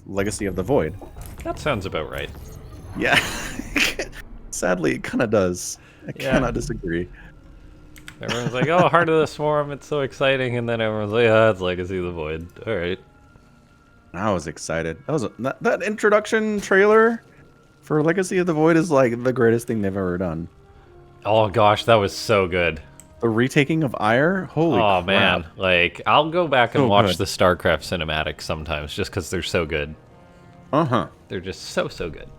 Legacy of the Void. That sounds about right. Yeah. Sadly, it kind of does. I Yeah. cannot disagree. Everyone's like, oh, Heart of the Swarm, it's so exciting. And then everyone's like, ah, it's Legacy of the Void. All right. I was excited. That introduction trailer for Legacy of the Void is like the greatest thing they've ever done. Oh, gosh, that was so good. The retaking of Ire? Holy Oh, crap. man. Like, I'll go back and So watch good. the Starcraft cinematics sometimes just because they're so good. Uh-huh. They're just so, so good.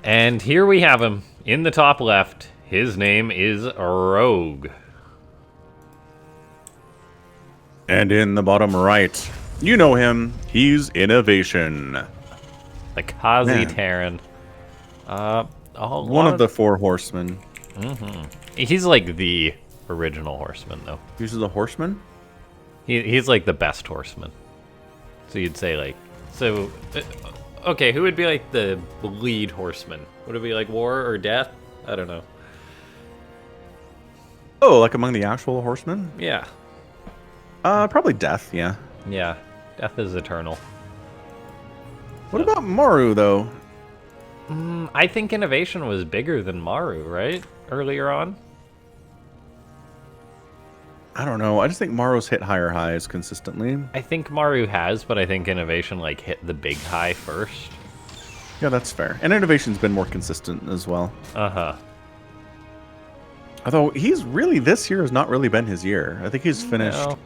And here we have him in the top left. His name is Rogue. And in the bottom right, you know him. He's INnoVation. The Kazi Man. Terran. One of the four horsemen. He's like the original horseman, though. He's the horseman? He's like the best horseman. So you'd say like, okay, who would be like the lead horseman? Would it be like War or Death? I don't know. Oh, like among the actual horsemen? Yeah, Probably Death, yeah. yeah. Death is eternal. What about Maru, though? I think INnoVation was bigger than Maru, right? Earlier on. I don't know. I just think Maru's hit higher highs consistently. I think Maru has, but I think INnoVation like hit the big high first. Yeah, that's fair. And INnoVation's been more consistent as well. Uh-huh. Although he's really, this year has not really been his year. I think he's finished No.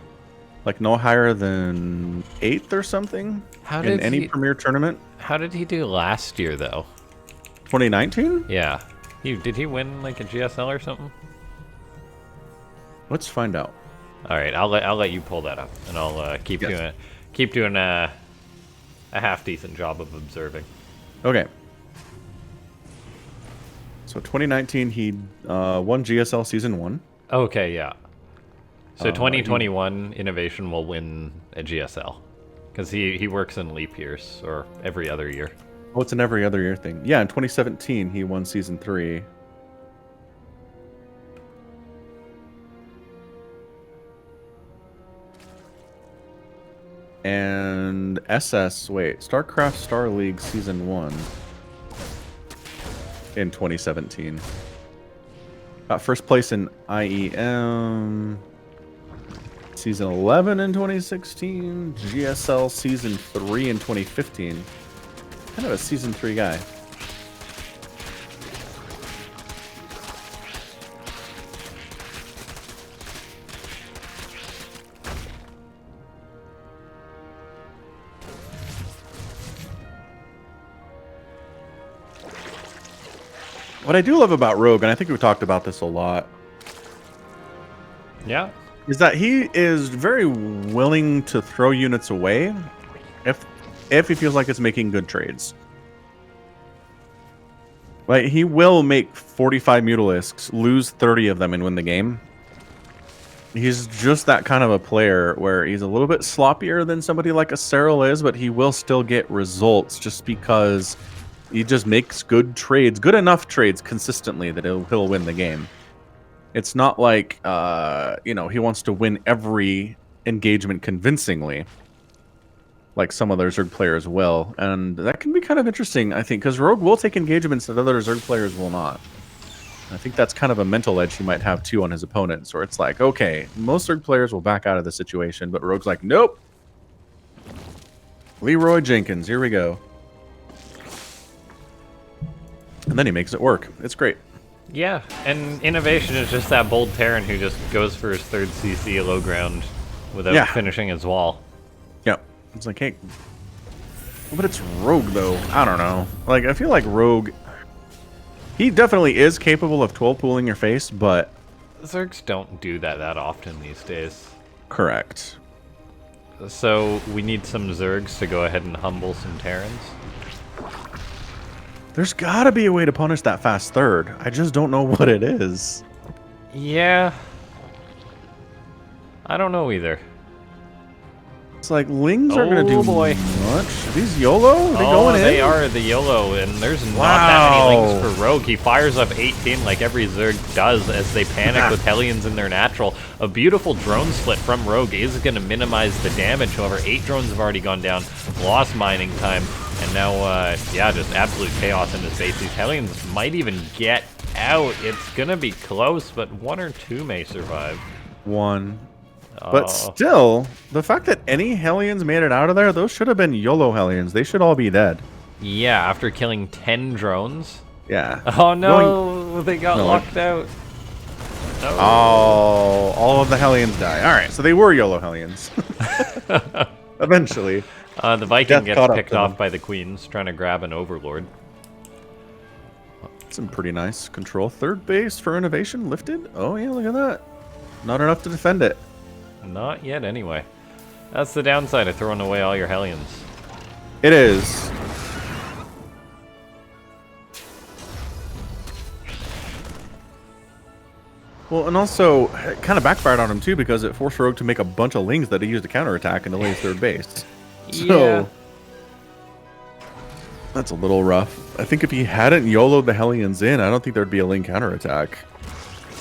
like no higher than 8th or something How in did any he- premier tournament. How did he do last year, though? 2019? Yeah. Did he win like a GSL or something? Let's find out. All right, I'll let you pull that up, and I'll keep doing a half decent job of observing. Okay. So 2019, he won GSL Season 1. Okay, yeah. So 2021 INnoVation will win a GSL because he works in leap years or every other year. Oh, it's an every other year thing. Yeah, in 2017, he won Season 3. And StarCraft Star League Season 1 in 2017. Got first place in IEM Season 11 in 2016. GSL Season 3 in 2015. Kind of a Season 3 guy. What I do love about Rogue, and I think we've talked about this a lot, Yeah. is that he is very willing to throw units away if he feels like it's making good trades. Like, he will make 45 Mutalisks, lose 30 of them, and win the game. He's just that kind of a player where he's a little bit sloppier than somebody like a Cyril is, but he will still get results just because he just makes good trades, good enough trades consistently that he'll win the game. It's not like, he wants to win every engagement convincingly, like some other Zerg players will. And that can be kind of interesting, I think, because Rogue will take engagements that other Zerg players will not. I think that's kind of a mental edge he might have, too, on his opponents, where it's like, okay, most Zerg players will back out of the situation, but Rogue's like, nope. Leroy Jenkins, here we go. And then he makes it work. It's great. Yeah, and INnoVation is just that bold Terran who just goes for his third CC low ground without finishing his wall. Yeah. It's like, hey. But it's Rogue, though. I don't know. Like, I feel like Rogue, he definitely is capable of 12 pooling your face, but... Zergs don't do that often these days. Correct. So we need some Zergs to go ahead and humble some Terrans. There's gotta be a way to punish that fast third. I just don't know what it is. Yeah. I don't know either. It's like Lings are gonna do Oh, boy. much. Are these YOLO? Are they Oh, going in? they are the YOLO, and there's not that many Wow. Lings for Rogue. He fires up 18 like every Zerg does as they panic with Hellions in their natural. A beautiful drone split from Rogue is going to minimize the damage. However, 8 drones have already gone down, lost mining time, and now, yeah, just absolute chaos in his base. These Hellions might even get out. It's going to be close, but 1 or 2 may survive. 1. But still, the fact that any Hellions made it out of there, those should have been YOLO Hellions. They should all be dead. Yeah, after killing 10 drones. Yeah. Oh no, they got locked out. No. Oh, all of the Hellions die. All right, so they were YOLO Hellions. Eventually. The Viking Death gets picked off by the Queens, trying to grab an Overlord. Some pretty nice control. Third base for INnoVation lifted. Oh yeah, look at that. Not enough to defend it. Not yet, anyway. That's the downside of throwing away all your Hellions. It is. Well, and also, it kind of backfired on him, too, because it forced Rogue to make a bunch of Lings that he used to counterattack and delay his third base. So, Yeah. that's a little rough. I think if he hadn't YOLO'd the Hellions in, I don't think there'd be a Ling counterattack.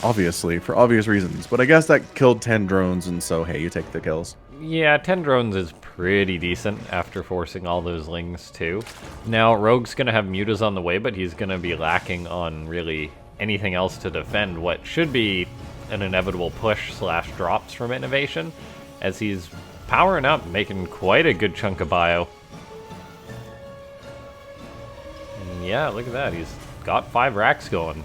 Obviously, for obvious reasons. But I guess that killed 10 drones, and so, hey, you take the kills. Yeah, 10 drones is pretty decent after forcing all those Lings, too. Now, Rogue's going to have Mutas on the way, but he's going to be lacking on really anything else to defend what should be an inevitable push/drops from INnoVation, as he's powering up, making quite a good chunk of bio. And yeah, look at that. He's got 5 racks going.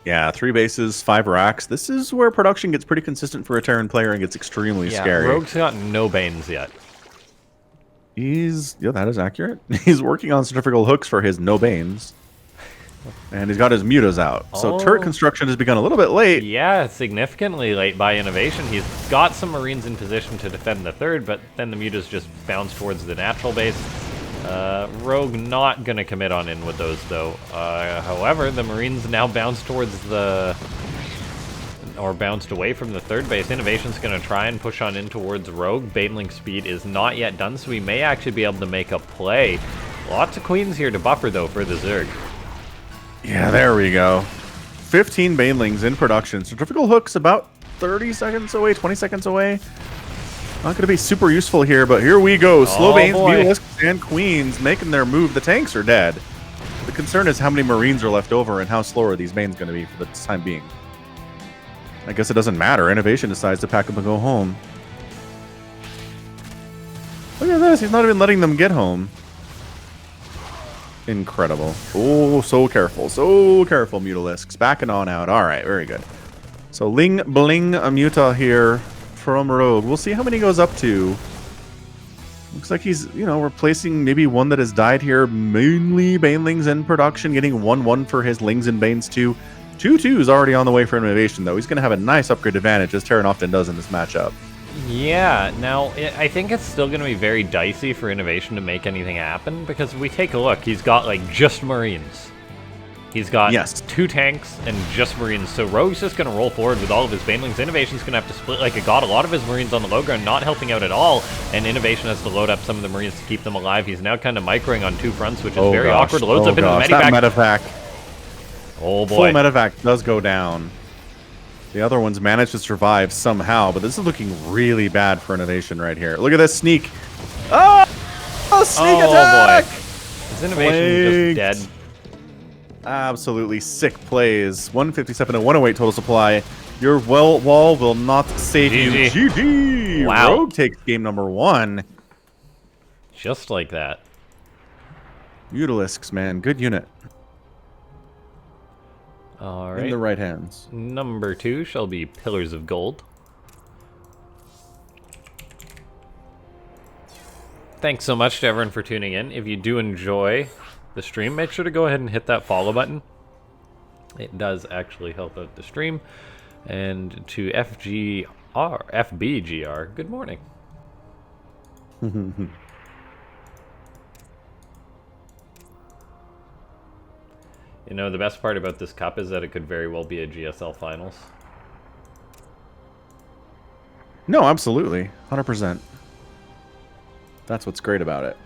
Yeah, 3 bases, 5 racks. This is where production gets pretty consistent for a Terran player and gets extremely scary. Rogue's got no Banes yet. Yeah, that is accurate. He's working on centrifugal hooks for his no Banes. And he's got his Mutas out. So turret construction has begun a little bit late. Yeah, significantly late by INnoVation. He's got some Marines in position to defend the third, but then the Mutas just bounce towards the natural base. Rogue not going to commit on in with those, though. However, the Marines now bounce towards or bounced away from the third base. INnoVation's going to try and push on in towards Rogue. Baneling speed is not yet done, so we may actually be able to make a play. Lots of Queens here to buffer, though, for the Zerg. Yeah, there we go. 15 Banelings in production. Centrifugal hooks about 30 seconds away, 20 seconds away. Not going to be super useful here, but here we go. Slow Banes, Mutalisks, and Queens making their move. The tanks are dead. The concern is how many Marines are left over and how slow are these Banes going to be for the time being. I guess it doesn't matter. INnoVation decides to pack up and go home. Look at this. He's not even letting them get home. Incredible. Oh, so careful. So careful, Mutalisks. Backing on out. All right, very good. So Ling Bling Muta here from Rogue. We'll see how many he goes up to. Looks like he's, replacing maybe one that has died here. Mainly Banelings in production, getting 1-1 for his Lings and Banes too. 2-2 already on the way for INnoVation, though. He's going to have a nice upgrade advantage, as Terran often does in this matchup. Yeah, now, I think it's still going to be very dicey for INnoVation to make anything happen, because if we take a look, he's got, just Marines. He's got 2 tanks and just Marines, so Rogue's just going to roll forward with all of his Banelings. INnoVation's going to have to split like a god. A lot of his Marines on the low ground not helping out at all, and INnoVation has to load up some of the Marines to keep them alive. He's now kind of microing on 2 fronts, which is very awkward. Loads up into the medevac. Oh, boy. Full medevac does go down. The other ones managed to survive somehow, but this is looking really bad for INnoVation right here. Look at this sneak. Oh! Sneak attack! Boy. Is INnoVation just dead? Absolutely sick plays. 157 and 108 total supply. Your wall will not save you. GG! Wow. Rogue takes game number 1. Just like that. Mutalisks, man. Good unit. All right. In the right hands. Number 2 shall be Pillars of Gold. Thanks so much to everyone for tuning in. If you do enjoy the stream, make sure to go ahead and hit that follow button. It does actually help out the stream. And to FBGR, good morning. The best part about this cup is that it could very well be a GSL finals. No, absolutely. 100%. That's what's great about it.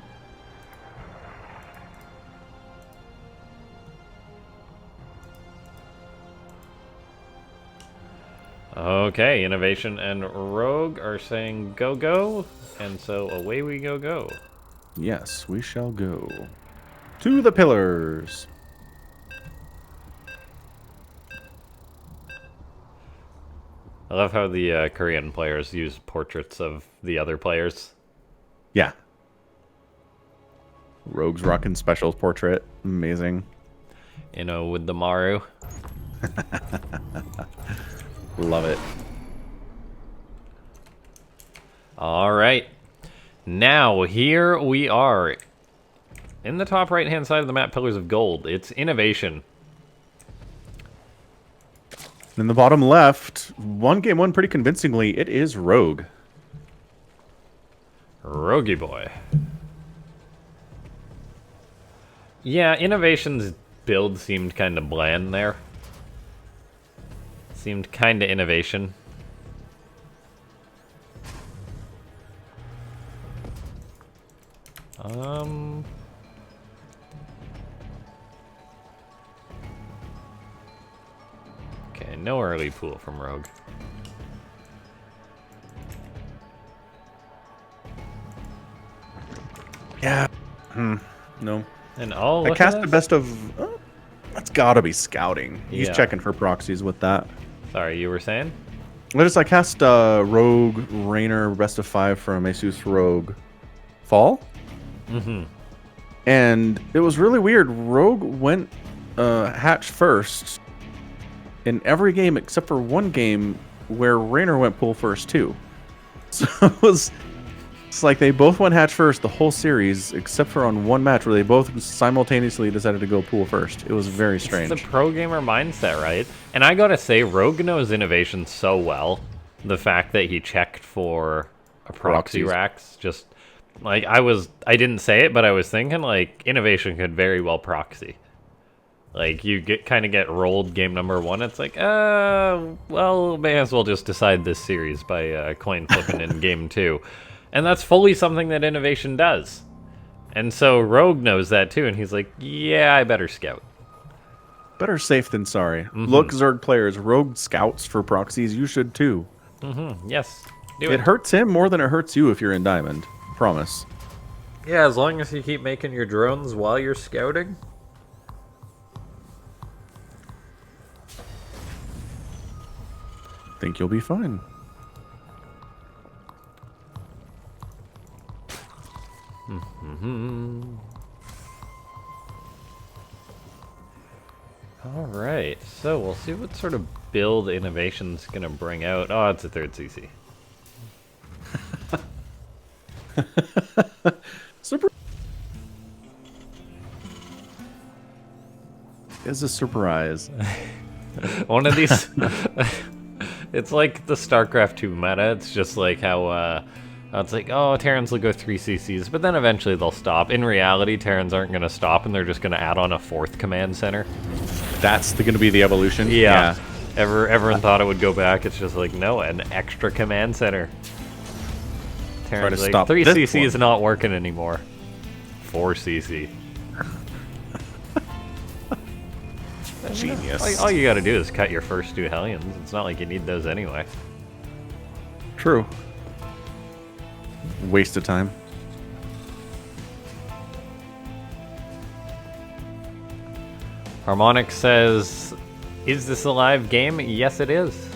Okay, INnoVation and Rogue are saying go go, and so away we go. Yes, we shall go. To the pillars. I love how the Korean players use portraits of the other players. Yeah. Rogue's rocking specials portrait. Amazing. You know, with the Maru. Love it. All right. Now, here we are. In the top right-hand side of the map, Pillars of Gold. It's INnoVation. In the bottom left, one game won pretty convincingly. It is Rogue. Roguey boy. Yeah, INnoVation's build seemed kind of bland there. Seemed kind of INnoVation. Okay, no early pool from Rogue. Yeah. No. And oh, I cast the best of... Oh, that's gotta be scouting. He's checking for proxies with that. Sorry, you were saying? I cast Rogue, Rainer, best of 5 from Asus Rogue Fall. Mm-hmm. And it was really weird. Rogue went hatch first in every game except for one game where Rainer went pool first too. So it's like they both went hatch first the whole series except for on one match where they both simultaneously decided to go pool first. It was very strange. It's the pro gamer mindset, right? And I gotta say, Rogue knows INnoVation so well. The fact that he checked for a proxy racks, just like I didn't say it, but I was thinking like INnoVation could very well proxy. Like you kind of get rolled game number 1. It's like, well, may as well just decide this series by coin flipping in game 2. And that's fully something that INnoVation does. And so Rogue knows that too, and he's like, yeah, I better scout. Better safe than sorry. Look, Zerg players, Rogue scouts for proxies. You should too. Yes. It hurts him more than it hurts you if you're in Diamond. Promise. Yeah, as long as you keep making your drones while you're scouting. Think you'll be fine. Alright, so we'll see what sort of build INnoVation's gonna bring out. Oh, it's a 3rd CC. Super. Is a surprise. One of these... It's like the Starcraft 2 meta. It's just like how, it's like, oh, Terrans will go 3 CCs, but then eventually they'll stop. In reality, Terrans aren't going to stop, and they're just going to add on a 4th command center. That's going to be the evolution? Yeah. Everyone thought it would go back. It's just like, no, an extra command center. Terrans like, 3 CC is not working anymore. 4 CC. Genius. All you gotta do is cut your first 2 Hellions. It's not like you need those anyway. True. Waste of time. Harmonic says, is this a live game? Yes, it is.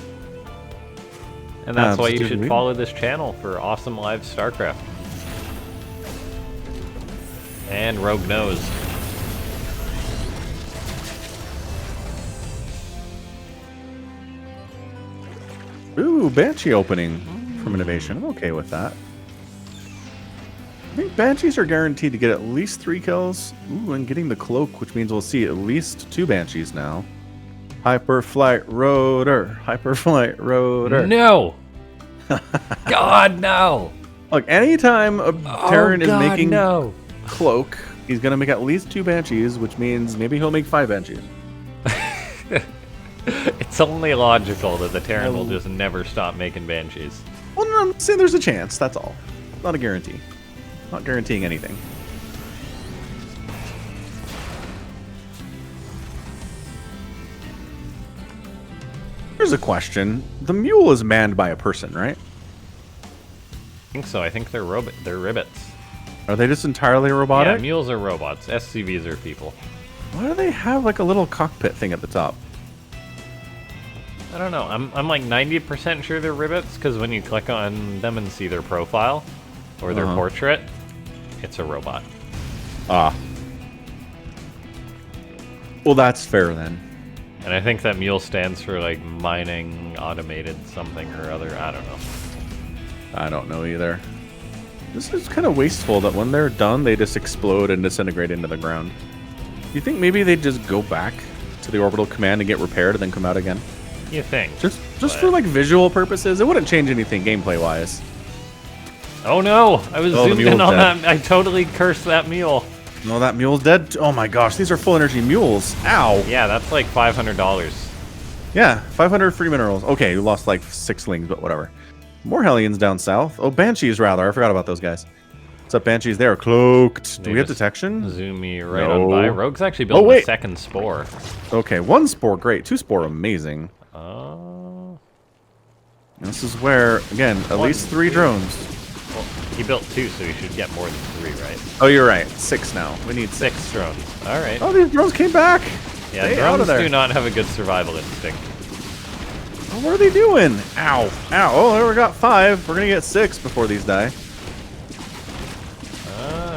And that's why you should follow this channel for awesome live StarCraft. And Rogue knows. Ooh, Banshee opening from INnoVation. I'm okay with that. I think Banshees are guaranteed to get at least 3 kills. Ooh, and getting the cloak, which means we'll see at least 2 Banshees now. Hyperflight Rotor. Hyperflight Rotor. No! God, no! Look, anytime a Terran is making no. cloak, he's going to make at least 2 Banshees, which means maybe he'll make 5 Banshees. It's only logical that the Terran will just never stop making Banshees. Well, no, I'm saying there's a chance, that's all. Not a guarantee. Not guaranteeing anything. Here's a question. The mule is manned by a person, right? I think so. I think they're ribbits. Are they just entirely robotic? Yeah, mules are robots. SCVs are people. Why do they have like a little cockpit thing at the top? I don't know. I'm like 90% sure they're ribbits, because when you click on them and see their profile, or their portrait, it's a robot. Ah. Well, that's fair then. And I think that mule stands for like mining automated something or other. I don't know. I don't know either. This is kind of wasteful that when they're done, they just explode and disintegrate into the ground. Do you think maybe they'd just go back to the orbital command and get repaired and then come out again? You think? Just for like visual purposes, it wouldn't change anything gameplay-wise. Oh no! I was zoomed in on dead. that. I totally cursed that mule. No, that mule's dead. Oh my gosh, these are full energy mules. Ow. Yeah, that's like $500. Yeah, 500 free minerals. Okay, you lost like 6 lings, but whatever. More Hellions down south. Oh, Banshees rather. I forgot about those guys. What's up, Banshees? They are cloaked. Do we have detection? Zoom me right on by. Rogue's actually building a second spore. Okay, 1 spore, great. 2 spore, amazing. This is where, again, at least 3 drones. Well, he built 2, so he should get more than 3, right? Oh, you're right. 6 now. We need 6 drones. All right. Oh, these drones came back. Yeah, drones do not have a good survival instinct. Oh, what are they doing? Ow. Ow. Oh, we got 5. We're going to get 6 before these die.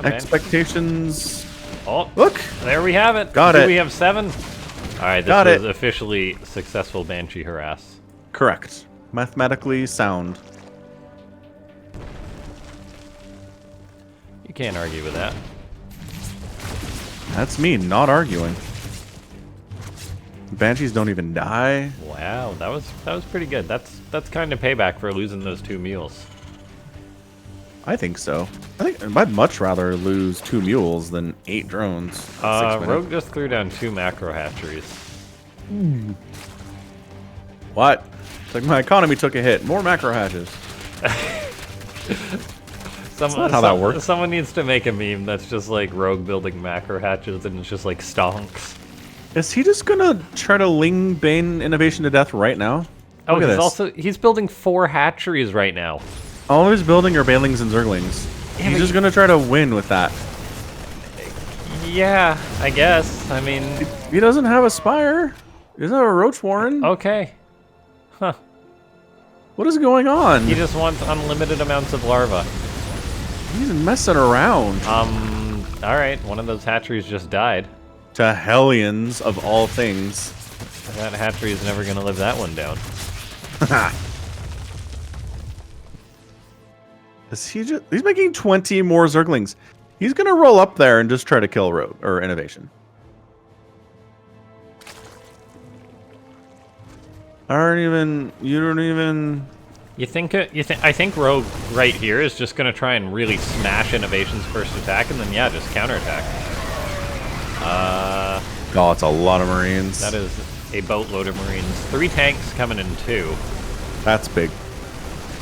Expectations. Oh, look. There we have it. Got it. We have 7. All right, this was officially successful Banshee harass. Correct. Mathematically sound. You can't argue with that. That's me not arguing. Banshees don't even die. Wow, that was pretty good. That's kind of payback for losing those 2 mules. I think so. I think I'd much rather lose 2 mules than 8 drones. Rogue just threw down 2 macro hatcheries. What? It's like my economy took a hit. More macro hatches. That's not how that works. Someone needs to make a meme that's just like Rogue building macro hatches and it's just like stonks. Is he just gonna try to Ling Bane INnoVation to death right now? Oh, he's building 4 hatcheries right now. All he's building are Banelings and Zerglings. Yeah, he's just gonna try to win with that. Yeah, I guess. I mean, he doesn't have a spire. He doesn't have a Roach Warren. Okay. Huh. What is going on? He just wants unlimited amounts of larvae. He's messing around. Alright, one of those hatcheries just died. To Hellions, of all things. That hatchery is never gonna live that one down. He's making 20 more Zerglings. He's gonna roll up there and just try to kill Rogue, or INnoVation. You don't even... I think Rogue right here is just gonna try and really smash INnoVation's first attack, and then yeah, just counterattack. Oh, it's a lot of Marines. That is a boatload of Marines. 3 tanks coming in 2. That's big.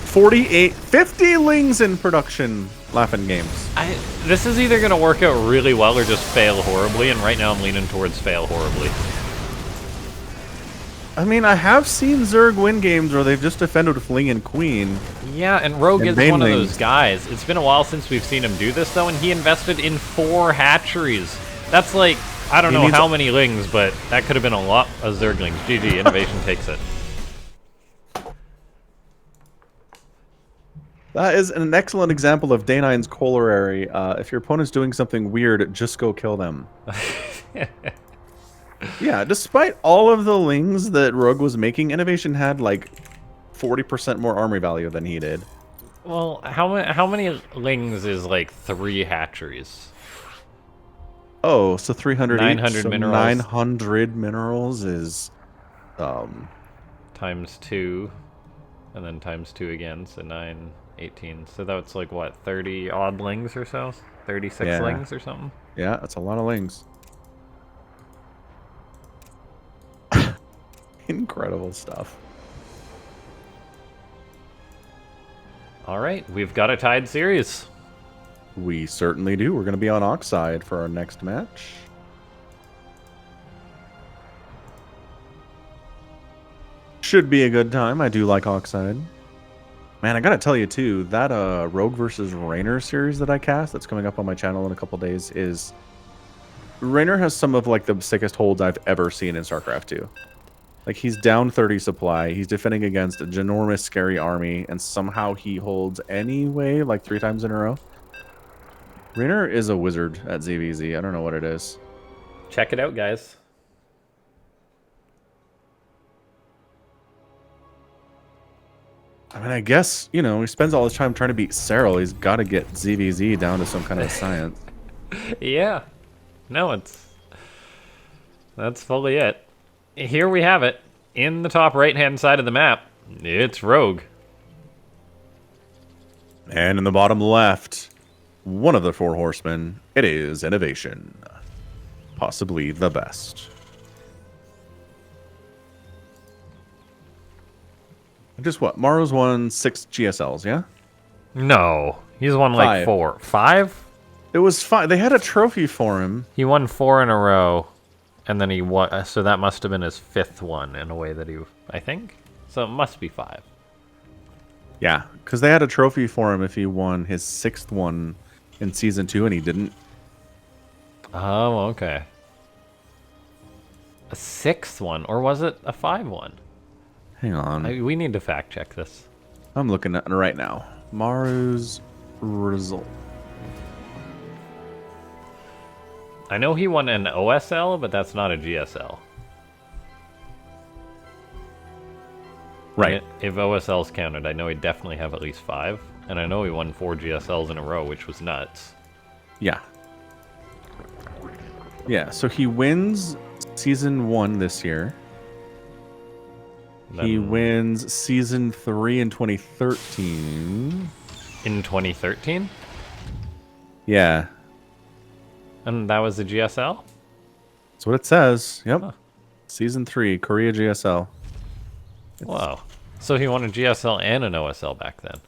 50 Lings in production. LaughNgamez. This is either gonna work out really well or just fail horribly, and right now I'm leaning towards fail horribly. I mean, I have seen Zerg win games where they've just defended with Ling and Queen. Yeah, and Rogue is one of those guys. It's been a while since we've seen him do this, though, and he invested in 4 hatcheries. That's like, I don't know how many Lings, but that could have been a lot of Zerglings. GG, INnoVation takes it. That is an excellent example of Day 9's corollary. If your opponent's doing something weird, just go kill them. Yeah, despite all of the Lings that Rogue was making, INnoVation had like 40% more army value than he did. Well, how many Lings is like 3 hatcheries? Oh, so 300 900 each, so minerals. 900 minerals is... Times 2, and then times 2 again, so 9, 18. So that's like, what, 30 odd Lings or so? 36 Lings or something? Yeah, that's a lot of Lings. Incredible stuff. All right, we've got a tied series. We certainly do. We're going to be on Oxide for our next match. Should be a good time. I do like Oxide. Man, I gotta tell you too, that Rogue versus Raynor series that I cast that's coming up on my channel in a couple days is... Raynor has some of like the sickest holds I've ever seen in Starcraft 2. Like, he's down 30 supply, he's defending against a ginormous scary army, and somehow he holds anyway, like 3 times in a row. Raynor is a wizard at ZVZ. I don't know what it is. Check it out, guys. I mean, I guess, you know, he spends all his time trying to beat Cyril. He's got to get ZVZ down to some kind of science. Yeah. No, that's fully it. Here we have it. In the top right-hand side of the map, it's Rogue. And in the bottom left, one of the 4 horsemen, it is INnoVation. Possibly the best. Just what? Maru's won 6 GSLs, yeah? No. He's won like 4. 5? It was 5. They had a trophy for him. He won 4 in a row, and then he won. So that must have been his 5th one in a way that he, I think. So it must be 5. Yeah, because they had a trophy for him if he won his 6th one in Season 2, and he didn't. Oh, okay. A 6th one, or was it a 5 one? Hang on. We need to fact check this. I'm looking at it right now. Maru's result. I know he won an OSL, but that's not a GSL. Right. If OSL's counted, I know he'd definitely have at least 5. And I know he won 4 GSLs in a row, which was nuts. Yeah. Yeah, so he wins Season 1 this year. Then he wins Season 3 in 2013. In 2013? Yeah. And that was the GSL? That's what it says. Yep. Huh. Season 3, Korea GSL. Wow. So he won a GSL and an OSL back then.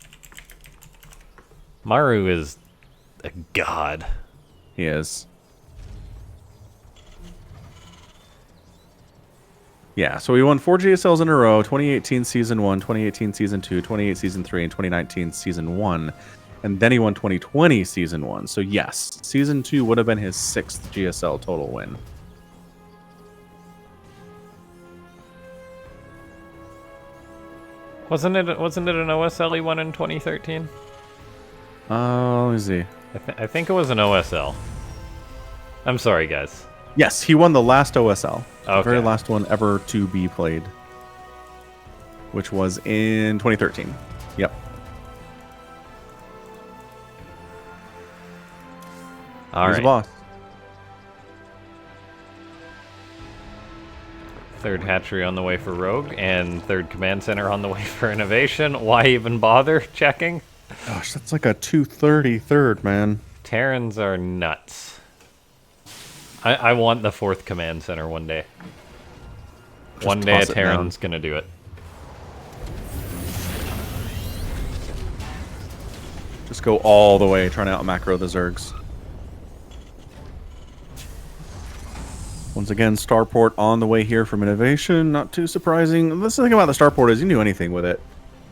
Maru is a god. He is. Yeah, so he won 4 GSLs in a row, 2018 Season 1, 2018 Season 2, 2018 Season 3, and 2019 Season 1. And then he won 2020 Season 1. So yes, Season 2 would have been his 6th GSL total win. Wasn't it an OSL he won in 2013? Let me see. I think it was an OSL. I'm sorry, guys. Yes, he won the last OSL. Okay. The very last one ever to be played. Which was in 2013. Yep. All He's right. a boss. Third hatchery on the way for Rogue, and third command center on the way for INnoVation. Why even bother checking? Gosh, that's like a 230 third, man. Terrans are nuts. I want the 4th command center one day. Just one day a toss it Terran's gonna do it. Just go all the way, trying to out-macro the Zergs. Once again, Starport on the way here from INnoVation. Not too surprising. The thing about the Starport is you can do anything with it.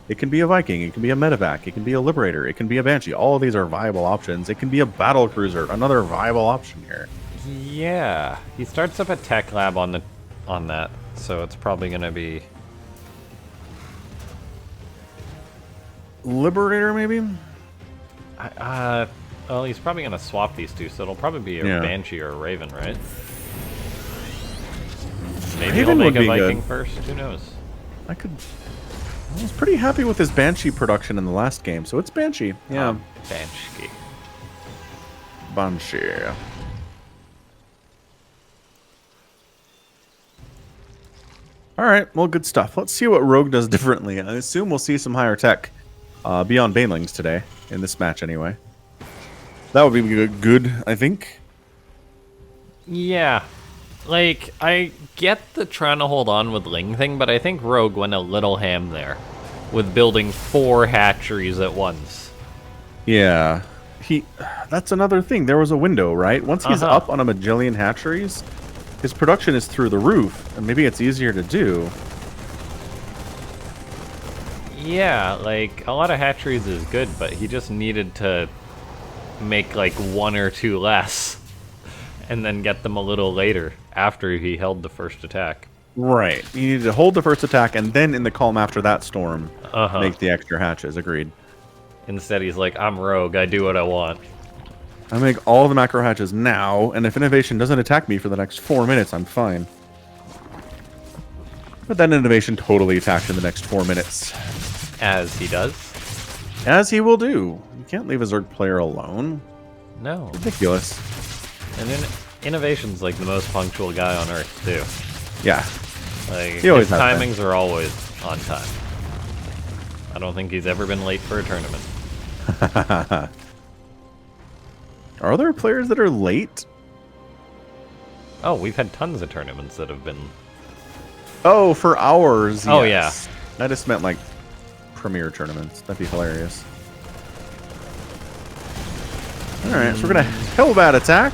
It can be a Viking, it can be a Medevac, it can be a Liberator, it can be a Banshee. All of these are viable options. It can be a Battle Cruiser, another viable option here. Yeah, he starts up a tech lab on that, so it's probably gonna be Liberator, maybe? Well, he's probably gonna swap these two, so it'll probably be a Banshee or a Raven, right? Maybe he'll make a Viking first. Who knows? I was pretty happy with his Banshee production in the last game, so it's Banshee. Yeah. Banshee. Banshee. All right, well, good stuff. Let's see what Rogue does differently. I assume we'll see some higher tech beyond Banelings today, in this match anyway. That would be good, I think. Yeah. Like, I get the trying to hold on with Ling thing, but I think Rogue went a little ham there with building 4 hatcheries at once. Yeah. That's another thing. There was a window, right? Once he's up on a bajillion hatcheries, his production is through the roof, and maybe it's easier to do. Yeah, like, a lot of hatcheries is good, but he just needed to make, like, 1 or 2 less, and then get them a little later, after he held the first attack. Right. He needed to hold the first attack, and then in the calm after that storm, make the extra hatches. Agreed. Instead, he's like, I'm rogue, I do what I want. I make all the macro hatches now, and if INnoVation doesn't attack me for the next 4 minutes, I'm fine. But then INnoVation totally attacks in the next 4 minutes. As he does. As he will do. You can't leave a Zerg player alone. No. Ridiculous. And INnoVation's like the most punctual guy on Earth, too. Yeah. Like, he always his timings are always on time. I don't think he's ever been late for a tournament. Are there players that are late? Oh, we've had tons of tournaments that have been... Oh, for hours. Oh, yes. Yeah. I just meant, like, premier tournaments. That'd be hilarious. Alright, so we're gonna Hellbat attack.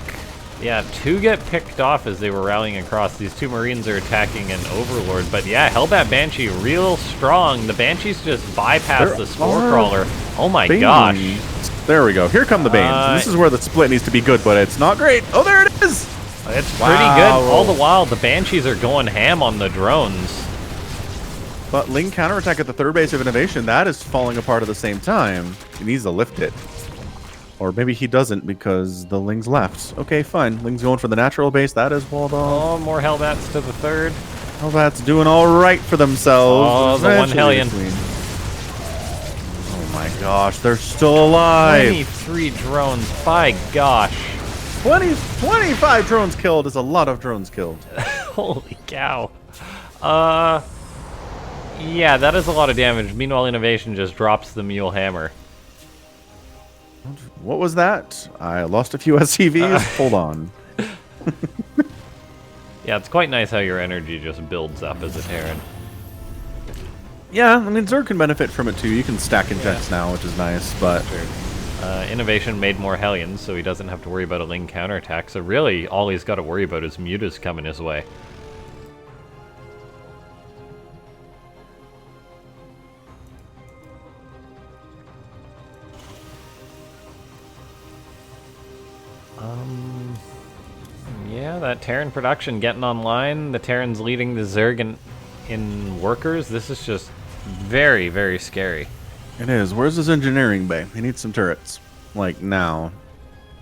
Yeah, 2 get picked off as they were rallying across. These 2 Marines are attacking an Overlord, but yeah, Hellbat Banshee real strong. The Banshees just bypass the Spore Crawler. Oh my gosh. There we go. Here come the Banes. This is where the split needs to be good, but it's not great. Oh, there it is! It's pretty good. All the while, the Banshees are going ham on the drones. But Ling counterattack at the third base of INnoVation, that is falling apart at the same time. He needs to lift it. Or maybe he doesn't because the Ling's left. Okay, fine. Ling's going for the natural base. That is walled off. Oh, more Hellbats to the third. Hellbats doing all right for themselves. Oh, the 1 Hellion. Oh my gosh, they're still alive. 23 drones. By gosh. 25 drones killed is a lot of drones killed. Holy cow. Yeah, that is a lot of damage. Meanwhile, INnoVation just drops the Mule Hammer. What was that? I lost a few SCVs. Hold on. Yeah, it's quite nice how your energy just builds up as a Terran. Yeah, I mean, Zerg can benefit from it too. You can stack injects now, which is nice, but... INnoVation made more Hellions, so he doesn't have to worry about a Ling counterattack. So really, all he's got to worry about is Mutas coming his way. Yeah, that Terran production getting online. The Terran's leading the Zerg in workers. This is just very, very scary. It is. Where's his engineering bay? He needs some turrets. Like, now.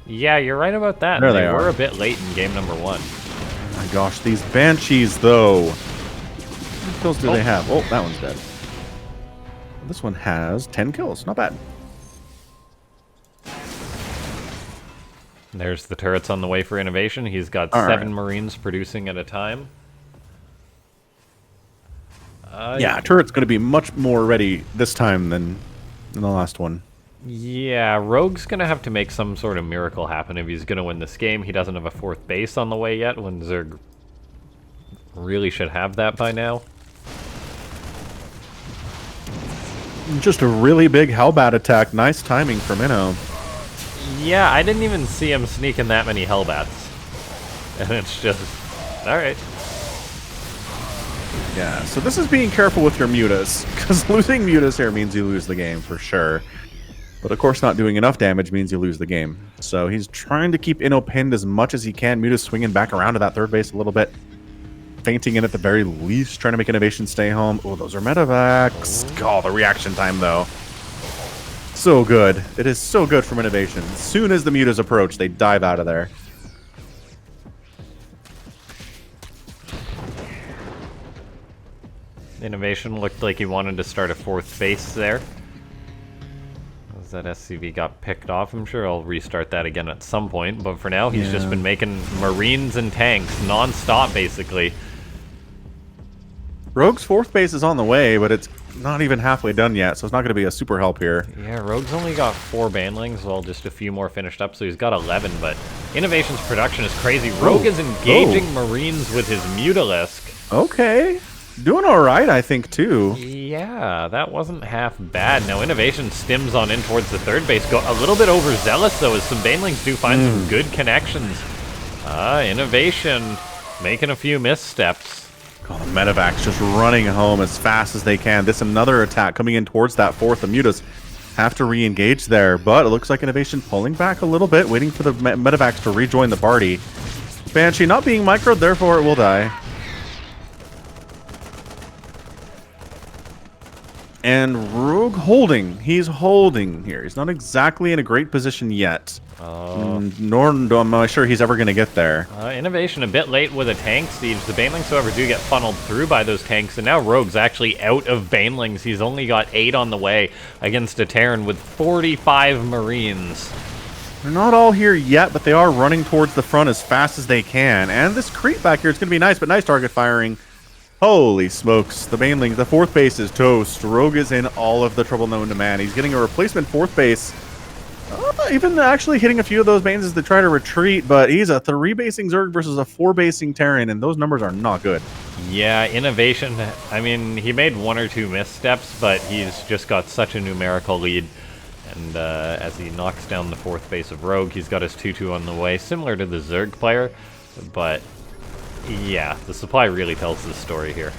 Yeah, you're right about that. There they they were are. a bit late in game number 1. Oh my gosh, these Banshees, though. How many kills do they have? Oh, that one's dead. This one has 10 kills. Not bad. There's the turrets on the way for INnoVation. He's got 7 Marines producing at a time. Yeah, turret's going to be much more ready this time than in the last one. Yeah, Rogue's going to have to make some sort of miracle happen if he's going to win this game. He doesn't have a 4th base on the way yet, when Zerg really should have that by now. Just a really big Hellbat attack. Nice timing from Inno. Yeah, I didn't even see him sneaking that many Hellbats. And it's just... Alright. Yeah, so this is being careful with your mutas, because losing mutas here means you lose the game for sure. But of course not doing enough damage means you lose the game. So he's trying to keep Inno pinned as much as he can. Mutas swinging back around to that third base a little bit. Fainting in at the very least, trying to make INnoVation stay home. Oh, those are medevacs. Oh, the reaction time though. So good. It is so good from INnoVation. As soon as the mutas approach, they dive out of there. INnoVation looked like he wanted to start a 4th base there. As that SCV got picked off, I'm sure I'll restart that again at some point. But for now, he's just been making Marines and tanks non-stop, basically. Rogue's 4th base is on the way, but it's not even halfway done yet, so it's not going to be a super help here. Yeah, Rogue's only got 4 bandlings, well, just a few more finished up, so he's got 11, but INnoVation's production is crazy. Rogue is engaging Marines with his Mutalisk. Okay. doing all right, I think, too. Yeah, that wasn't half bad. Now, INnoVation stims on in towards the third base. Go a little bit overzealous, though, as some Banelings do find some good connections. INnoVation making a few missteps. Oh, the Medivacs just running home as fast as they can. This another attack coming in towards that fourth. The Mutas have to re-engage there, but it looks like INnoVation pulling back a little bit, waiting for the Medivacs to rejoin the party. Banshee not being microed, therefore it will die. And Rogue holding. He's holding here. He's not exactly in a great position yet. Nor am I sure he's ever going to get there. INnoVation a bit late with a tank siege. The Banelings, however, do get funneled through by those tanks, and now Rogue's actually out of Banelings. He's only got 8 on the way against a Terran with 45 Marines. They're not all here yet, but they are running towards the front as fast as they can. And this creep back here is going to be nice, but nice target firing. Holy smokes. The Banelings, the fourth base is toast. Rogue is in all of the trouble known to man. He's getting a replacement fourth base. Even actually hitting a few of those Banes as they try to retreat, but he's a 3-basing Zerg versus a 4-basing Terran, and those numbers are not good. Yeah, INnoVation, I mean, he made 1 or 2 missteps, but he's just got such a numerical lead. And as he knocks down the fourth base of Rogue, he's got his 2-2 on the way, similar to the Zerg player, but yeah, the supply really tells the story here.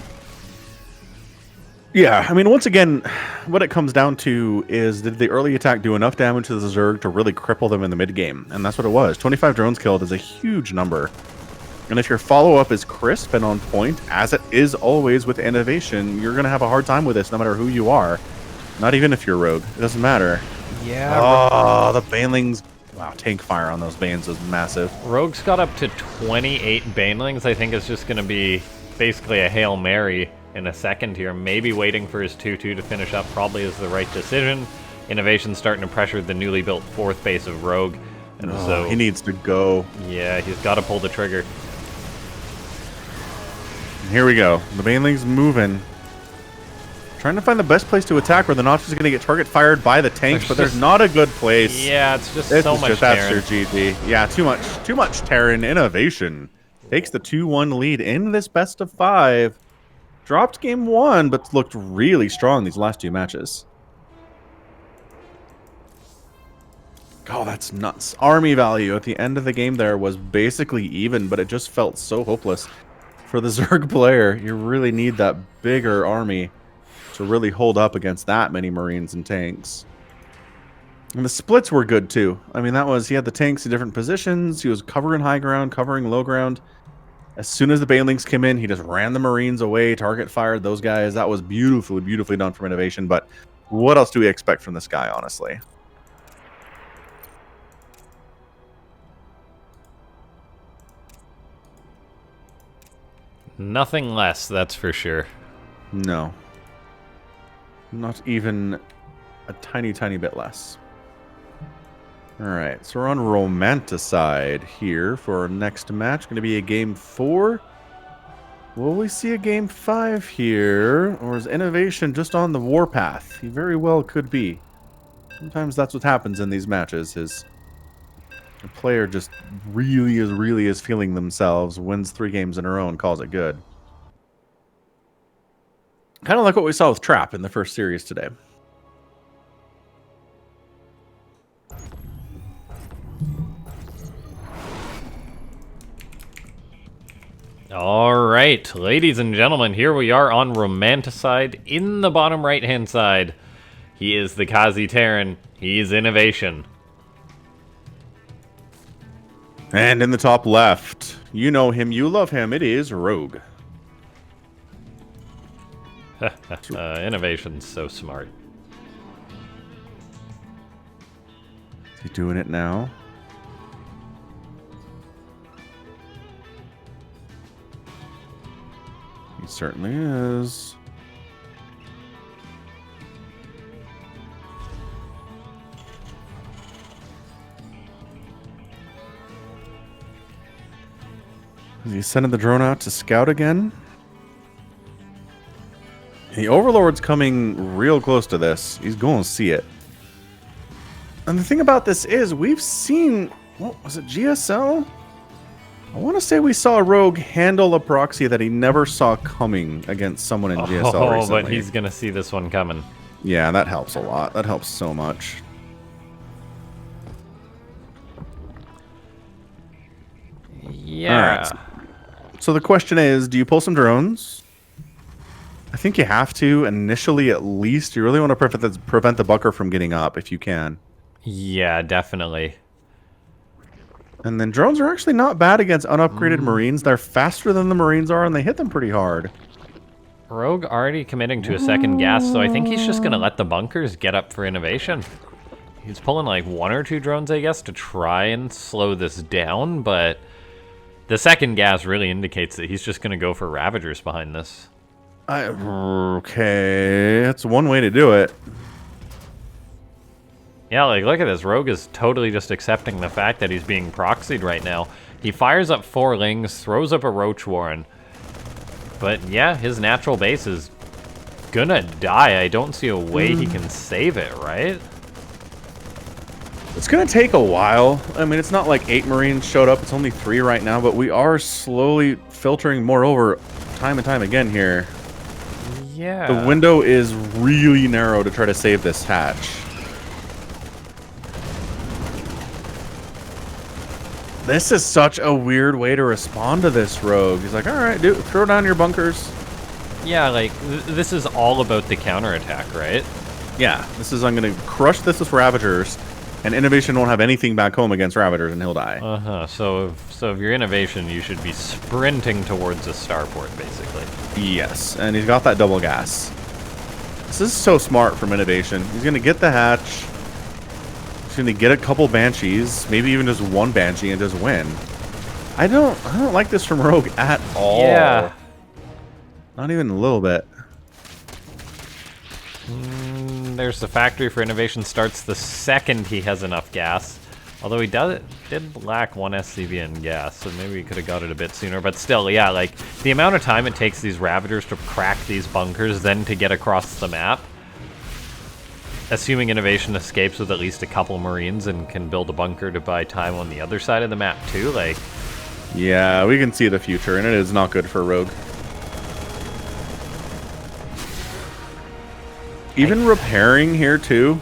Yeah, I mean, once again, what it comes down to is, did the early attack do enough damage to the Zerg to really cripple them in the mid-game? And that's what it was. 25 drones killed is a huge number. And if your follow-up is crisp and on point, as it is always with INnoVation, you're going to have a hard time with this no matter who you are. Not even if you're Rogue. It doesn't matter. Yeah. Oh, the Banelings. Wow, tank fire on those Banes was massive. Rogue's got up to 28 Banelings. I think it's just going to be basically a Hail Mary in a second here. Maybe waiting for his 2-2 to finish up probably is the right decision. INnoVation's starting to pressure the newly built fourth base of Rogue. And so he needs to go. Yeah, he's got to pull the trigger. Here we go. The Banelings moving. Trying to find the best place to attack where they're not just going to get target fired by the tanks, but there's not a good place. Yeah, it's just so much Terran. That's your GG. Yeah, too much Terran. INnoVation takes the 2-1 lead in this best of 5. Dropped game 1, but looked really strong these last 2 matches. Oh, that's nuts. Army value at the end of the game there was basically even, but it just felt so hopeless. For the Zerg player, you really need that bigger army to really hold up against that many Marines and tanks. And the splits were good too. I mean, he had the tanks in different positions. He was covering high ground, covering low ground. As soon as the Banelings came in, he just ran the Marines away, target fired those guys. That was beautifully, beautifully done from INnoVation. But what else do we expect from this guy, honestly? Nothing less, that's for sure. No. Not even a tiny, tiny bit less. Alright, so we're on Romanticide here for our next match. Going to be a game 4. Will we see a game 5 here? Or is INnoVation just on the warpath? He very well could be. Sometimes that's what happens in these matches, is the player just really is feeling themselves, wins 3 games in a row and calls it good. Kind of like what we saw with Trap in the first series today. All right, ladies and gentlemen, here we are on Romanticide. In the bottom right-hand side, he is the Kazi Terran. He's INnoVation. And in the top left, you know him, you love him, it is Rogue. INnoVation's so smart. Is he doing it now? He certainly is. Is he sending the drone out to scout again? The Overlord's coming real close to this. He's going to see it. And the thing about this is, we've seen... What was it, GSL? I want to say we saw Rogue handle a proxy that he never saw coming against someone in GSL recently. But he's going to see this one coming. Yeah, that helps a lot. That helps so much. Yeah. Right. So the question is, do you pull some drones? I think you have to, initially at least. You really want to prevent the bunker from getting up if you can. Yeah, definitely. And then drones are actually not bad against unupgraded Marines. They're faster than the Marines are, and they hit them pretty hard. Rogue already committing to a second gas, so I think he's just going to let the bunkers get up for innovation. He's pulling like 1 or 2 drones, I guess, to try and slow this down, but the second gas really indicates that he's just going to go for Ravagers behind this. Okay, that's one way to do it. Yeah, like, look at this. Rogue is totally just accepting the fact that he's being proxied right now. He fires up 4 Lings, throws up a Roach Warren. But yeah, his natural base is gonna die. I don't see a way he can save it, right? It's gonna take a while. I mean, it's not like 8 Marines showed up. It's only 3 right now, but we are slowly filtering more over time and time again here. Yeah. The window is really narrow to try to save this hatch. This is such a weird way to respond to this Rogue. He's like, all right, dude, throw down your bunkers. Yeah, like, this is all about the counterattack, right? Yeah, this is, I'm going to crush this with Ravagers, and INnoVation won't have anything back home against Ravagers, and he'll die. Uh-huh, so if you're INnoVation, you should be sprinting towards a starport, basically. Yes, and he's got that double gas. This is so smart from INnoVation. He's going to get the hatch. He's going to get a couple Banshees, maybe even just 1 Banshee, and just win. I don't like this from Rogue at all. Yeah. Not even a little bit. There's the factory for INnoVation starts the second he has enough gas. Although he did lack 1 SCV in gas, so maybe he could have got it a bit sooner. But still, yeah, like, the amount of time it takes these Ravagers to crack these bunkers, then to get across the map, assuming INnoVation escapes with at least a couple Marines and can build a bunker to buy time on the other side of the map too, like... Yeah, we can see the future, and it is not good for Rogue. Even repairing here too.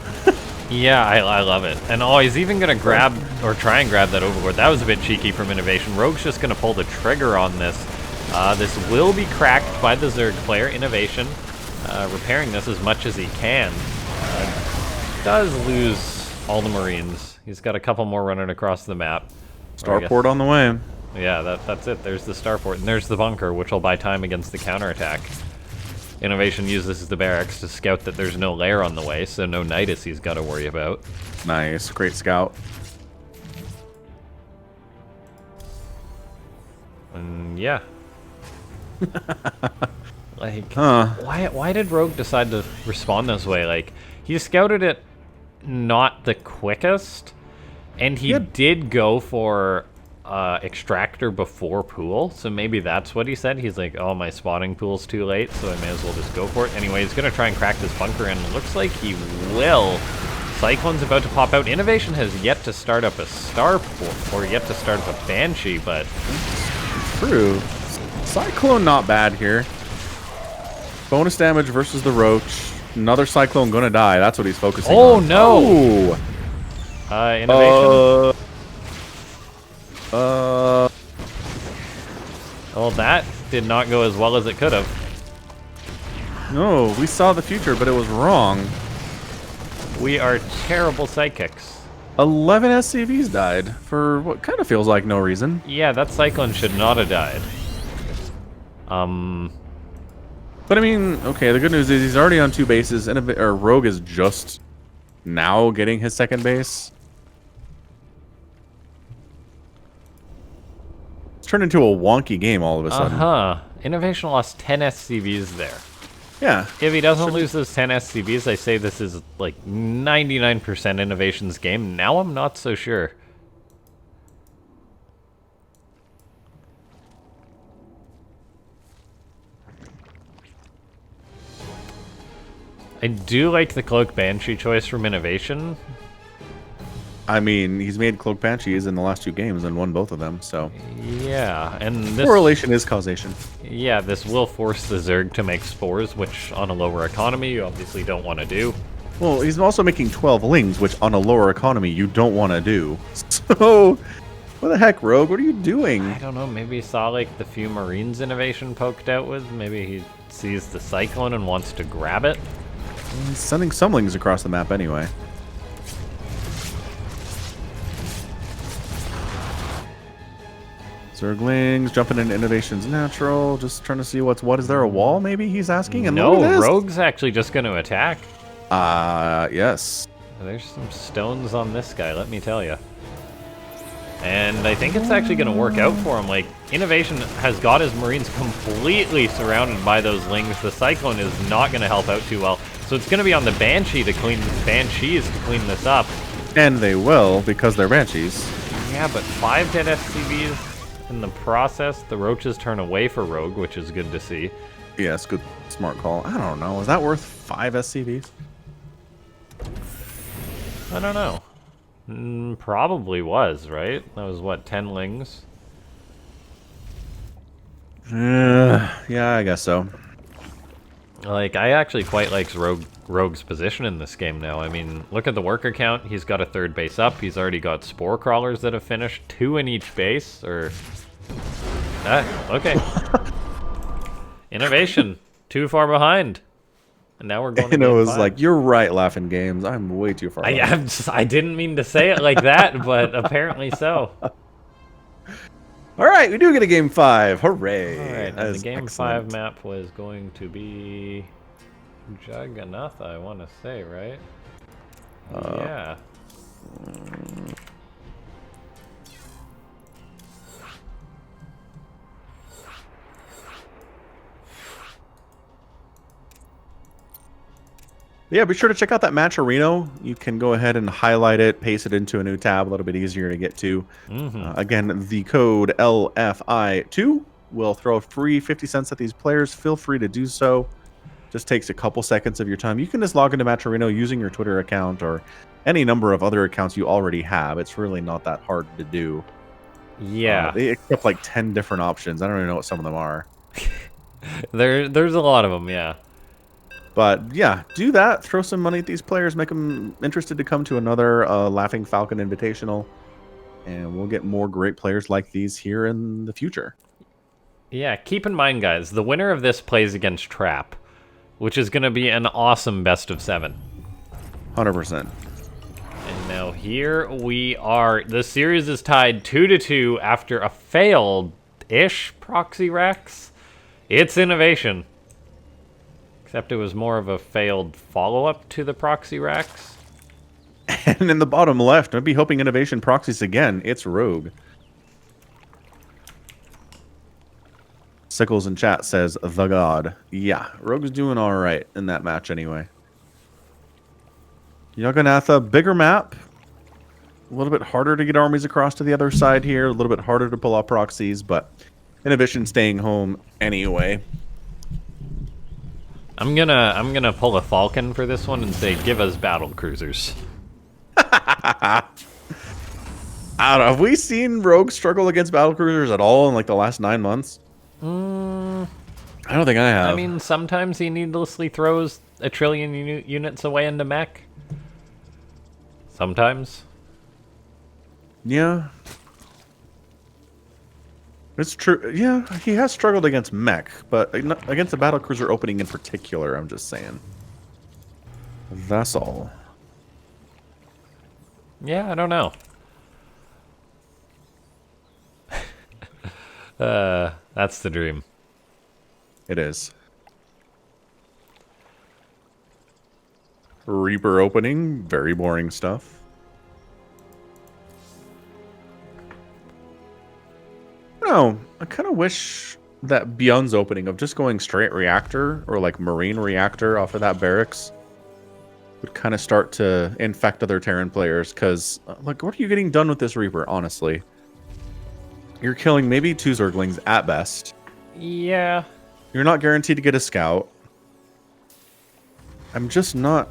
Yeah, I love it. And oh, he's even going to grab, or try and grab that overlord. That was a bit cheeky from INnoVation. Rogue's just going to pull the trigger on this. This will be cracked by the Zerg player. INnoVation repairing this as much as he can. Does lose all the Marines. He's got a couple more running across the map. Starport on the way. Yeah, that's it. There's the starport, and there's the bunker, which will buy time against the counterattack. INnoVation uses the barracks to scout that there's no lair on the way, so no Nidus he's got to worry about. Nice, great scout. And yeah. Like, why did Rogue decide to respond this way? Like, he scouted it not the quickest, and he did go for extractor before pool, so maybe that's what he said. He's like, oh, my spotting pool's too late, so I may as well just go for it. Anyway, he's gonna try and crack this bunker, and it looks like he will. Cyclone's about to pop out. INnoVation has yet to start up a starport, or yet to start up a Banshee, but... True. Cyclone not bad here. Bonus damage versus the Roach. Another Cyclone gonna die. That's what he's focusing on. Oh, no! INnoVation? Well, that did not go as well as it could have. No, we saw the future, but it was wrong. We are terrible sidekicks. 11 SCVs died for what kind of feels like no reason. Yeah, that Cyclone should not have died. But I mean, okay, the good news is he's already on 2 bases, and Rogue is just now getting his second base. It's turned into a wonky game all of a sudden. INnoVation lost 10 SCVs there. Yeah. If he doesn't lose those 10 SCVs, I say this is like 99% INnoVation's game. Now I'm not so sure. I do like the Cloak Banshee choice from INnoVation. I mean, he's made Cloak Banshees in the last 2 games and won both of them, so... Yeah, and this... Correlation is causation. Yeah, this will force the Zerg to make spores, which on a lower economy you obviously don't want to do. Well, he's also making 12 lings, which on a lower economy you don't want to do. So, what the heck, Rogue? What are you doing? I don't know, maybe he saw like the few Marines INnoVation poked out with. Maybe he sees the Cyclone and wants to grab it. He's sending some lings across the map anyway. Zerglings jumping into INnoVation's natural, just trying to see what's what. Is there a wall? Maybe he's asking. And no, look at this. Rogue's actually just going to attack. Yes. There's some stones on this guy, let me tell you. And I think it's actually going to work out for him. Like, INnoVation has got his Marines completely surrounded by those lings. The Cyclone is not going to help out too well. So it's going to be on the Banshees to clean this up. And they will, because they're Banshees. Yeah, but 5 dead SCVs. In the process, the Roaches turn away for Rogue, which is good to see. Yes, good, smart call. I don't know. Is that worth 5 SCVs? I don't know. Probably was, right? That was, what, 10 lings? Yeah, I guess so. Like, I actually quite like Rogue's position in this game now. I mean, look at the worker count. He's got a 3rd base up. He's already got Spore Crawlers that have finished. 2 in each base, or... okay. INnoVation. Too far behind. And now we're going to it was like, you're right, LaughNgamez. I'm way too far behind. I didn't mean to say it like that, but apparently so. All right, we do get a game 5. Hooray! All right, and the game excellent. 5 map was going to be Juggernaut, I want to say, right? Yeah. Yeah, be sure to check out that match Reno. You can go ahead and highlight it, paste it into a new tab, a little bit easier to get to. Again, the code LFI2 will throw a free 50 cents at these players. Feel free to do so. Just takes a couple seconds of your time. You can just log into Match Reno using your Twitter account or any number of other accounts you already have. It's really not that hard to do. Yeah. They accept like 10 different options. I don't even know what some of them are. There's a lot of them, yeah. But yeah, do that. Throw some money at these players. Make them interested to come to another Laughing Falcon Invitational. And we'll get more great players like these here in the future. Yeah, keep in mind, guys, the winner of this plays against Trap, which is going to be an awesome best of 7. 100%. And now here we are. The series is tied 2-2 after a failed-ish Proxy Rex. It's INnoVation. Except it was more of a failed follow-up to the Proxy Rex. And in the bottom left, I'd be hoping INnoVation proxies again. It's Rogue. Sickles in chat says, the God. Yeah, Rogue's doing all right in that match anyway. Juggernaut, bigger map. A little bit harder to get armies across to the other side here. A little bit harder to pull off proxies, but INnoVation staying home anyway. I'm gonna pull a Falcon for this one and say, give us battle cruisers. I don't know. Have we seen Rogue struggle against battle cruisers at all in like the last 9 months? I don't think I have. I mean, sometimes he needlessly throws a trillion units away into mech. Sometimes. Yeah. It's true. Yeah, he has struggled against mech, but against the battlecruiser opening in particular, I'm just saying. That's all. Yeah, I don't know. That's the dream. It is. Reaper opening, very boring stuff. No, I kind of wish that Beyond's opening of just going straight reactor or like marine reactor off of that barracks would kind of start to infect other Terran players, because like, what are you getting done with this Reaper, honestly? You're killing maybe 2 Zerglings at best. Yeah. You're not guaranteed to get a scout. I'm just not